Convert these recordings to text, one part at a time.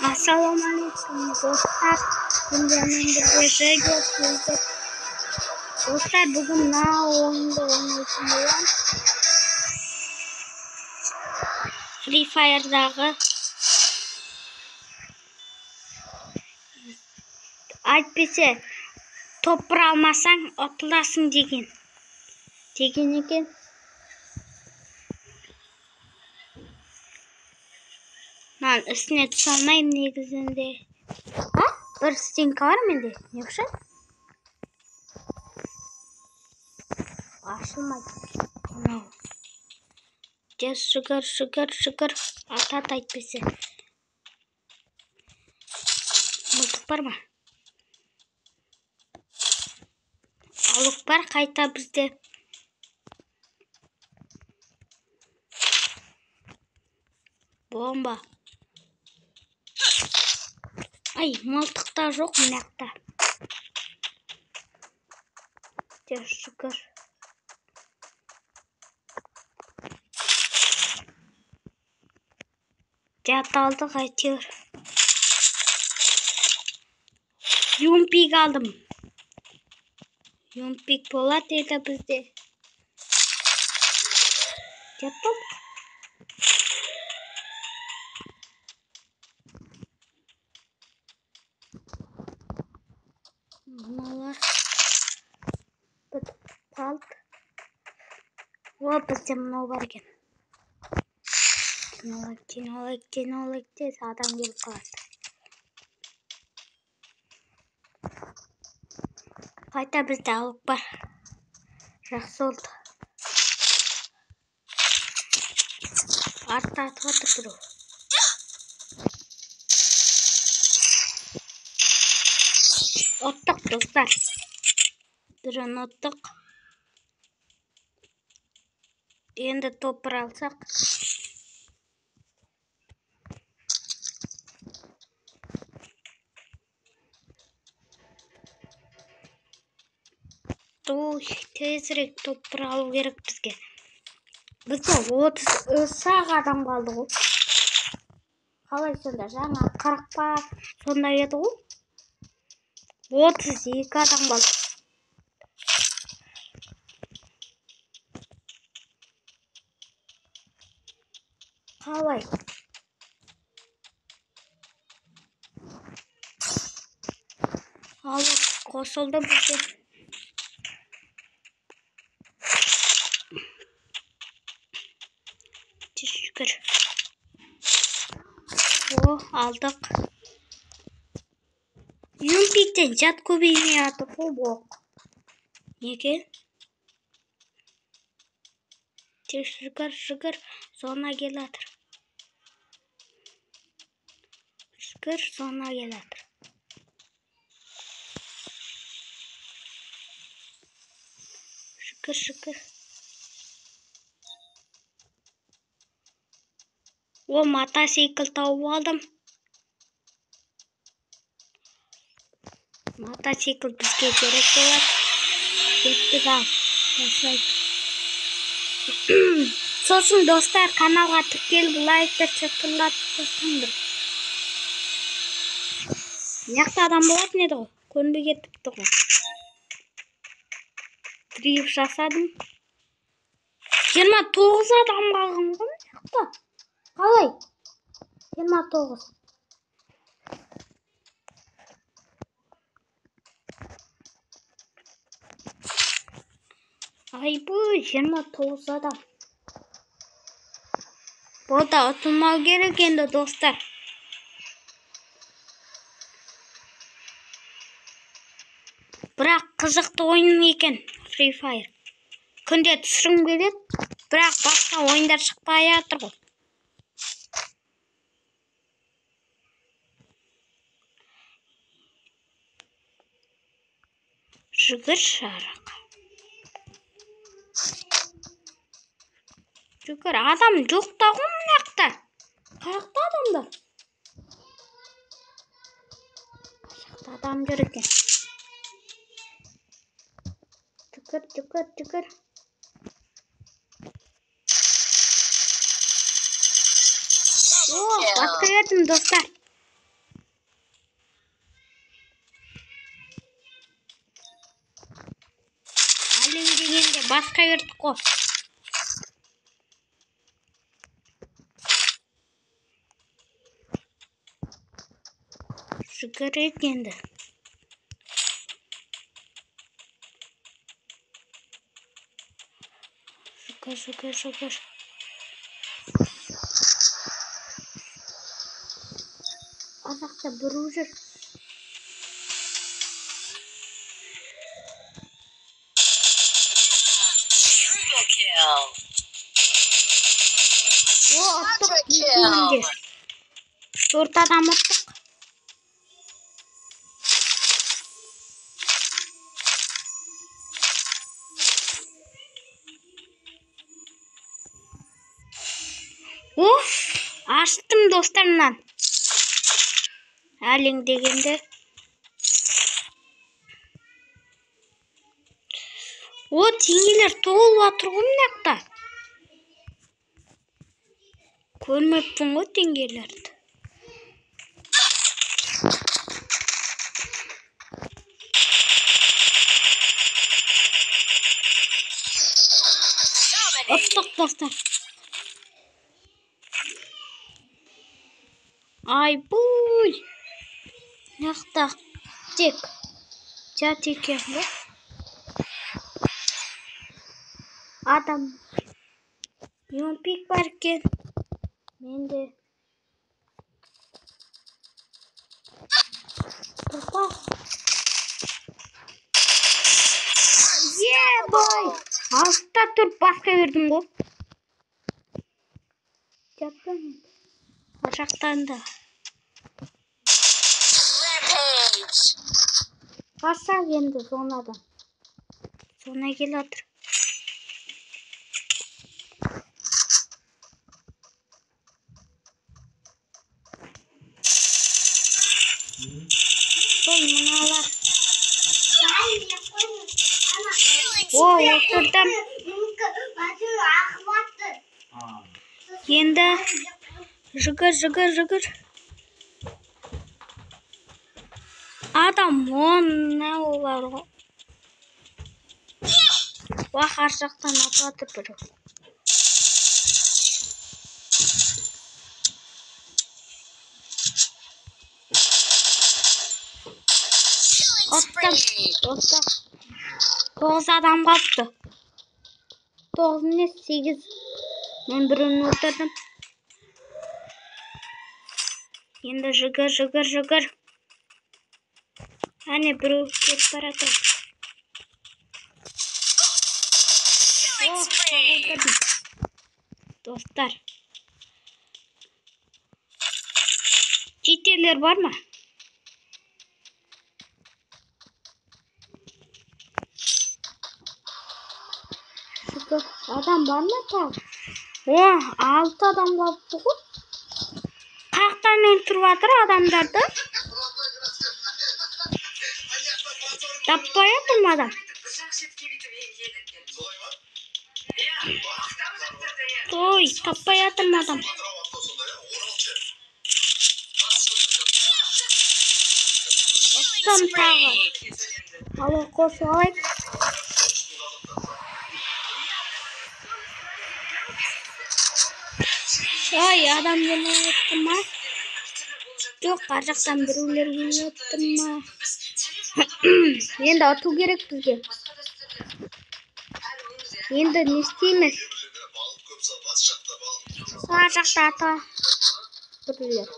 Assalamualaikum dostlar. Bugün bir şey göstereceğim. Dostlar bugün ne oyunda oynayacağım? Free Fire'dağı aytpese topra almasan atılasın degen eкен. Ben üstüne tutalmayayım negizinde. Ha? Bir stinka var mıydı? Ne yapışan? Açılmadı. No. Just sugar. At aytpese. Mıltık var mı? Alık var kayta bizde. Bomba. Ay mıltıkta yok mu nekta? Şükür. Cat aldık aytıyor. Yumpik aldım. Yumpik polat edi bizde. Yapalım. Bunlar palt. O bizim ne var ki? Kinolik diye adam gelip kaldı. Kayta bizde alık var. Жақсы oldu. Artta atmadık bro. Attık dostlar. Drone attık. Endi topra alsak. Tezirek topra alу керек бізге. Бізде 30 сақ адам қалды ғой. Қалай сонда жаңа 40 па сондай еді ғой. 32 адам қалды. Қалай? Алып қосылды бізде. Şükür. Aldık. Yumpikten jat көбеймей атып қой боқ. Неге? Şükür. Sonra gelatыр. Şükür sonra gelatır. Şükür. O мотоцикл tauып aldım. Мотоцикл bizge gerek болады. Kettik al. Sosun dostlar kanalga тіркеліп лайктар чатырлатыңдар. Мынақта адам болатын еді ғой. Көнбей кетіпті ғой. Дрифт жасадым. 29 адам қалған ғой мынақта. Қалай? 29. Ay bu 29 adam. Bu da atılmao gerek endi dostlar. Бірақ қызықты ойын екен Free Fire. Күнде түсіргім келеді. Бірақ басқа ойындар шықпай жатыр ғой. Жүгір шарақ. Жүгір адам жоқ та ғой мынақта. Қаяқта адамдар? Қаяқта адам жүр екен. Жүгір. Басқа едім достар. Әлің дегенде басқа бердік қой. Жүгірек енді. Жүгір. Азақта біру жүр. О, аттық екеуінде. 4 адам аттық. Оф, аштым достарымнан. Әлің дегенде. О, теңгелер толып жатыр ғой мынақта. Көрмеппін ғой теңгелерді. Оттық достар. Ай, бұй. Мынақта тек жат екен ғой. Адам. Мен пик бар екен. Менде. Опа. Бой. Алыста тұрып басқа бердім ғой. Жаттым. Жақтан да. Қашақ енді зонадан. Зона келе жатыр. Сол мыналар. О, отырдым. Енді жүгір. Адам не олар ғой. Уақ ар жақтан атып бірі. Оттым. 9 адам қалыпты. 9 не 8. Мен бірін отырдым. Енді жүгір. Әне бірі кеп барады. Достар. Жетелер бар ма? Адам бар ма тағы? О, 6 адам қалыпты ғой. Қақтамен тұрып жатыр адамдарды. Таппай жатырмын адам. Ой, таппай жатырмын адам. Оттан тағы. Ала қосу алайық. Ой, адам келіп ма? Жоқ, ар жақтан біреулер келіп ма? Енді ату керек бізге. Енді не істейміз? Ар жақта ата біреулер.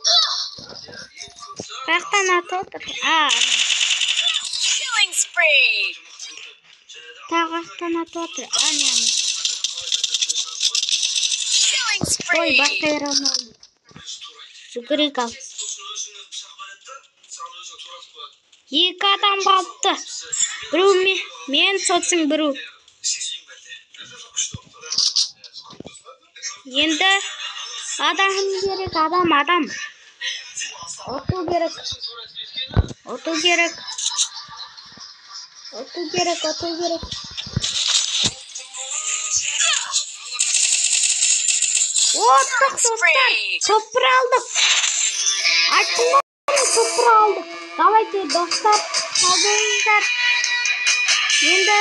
Қаяқтан ата отыр? Тағақтан ата отыр. Ой, басқа ер алмадым. Жүгірек ал. 2 адам қалыпты. Біреу мен сосын біреу. Енді адам керек, адам. Оту керек. Оттық достар. Топыр алдық. Айттым ғой, топыр алдық. Давайте достар, қалдыңыздар. Енді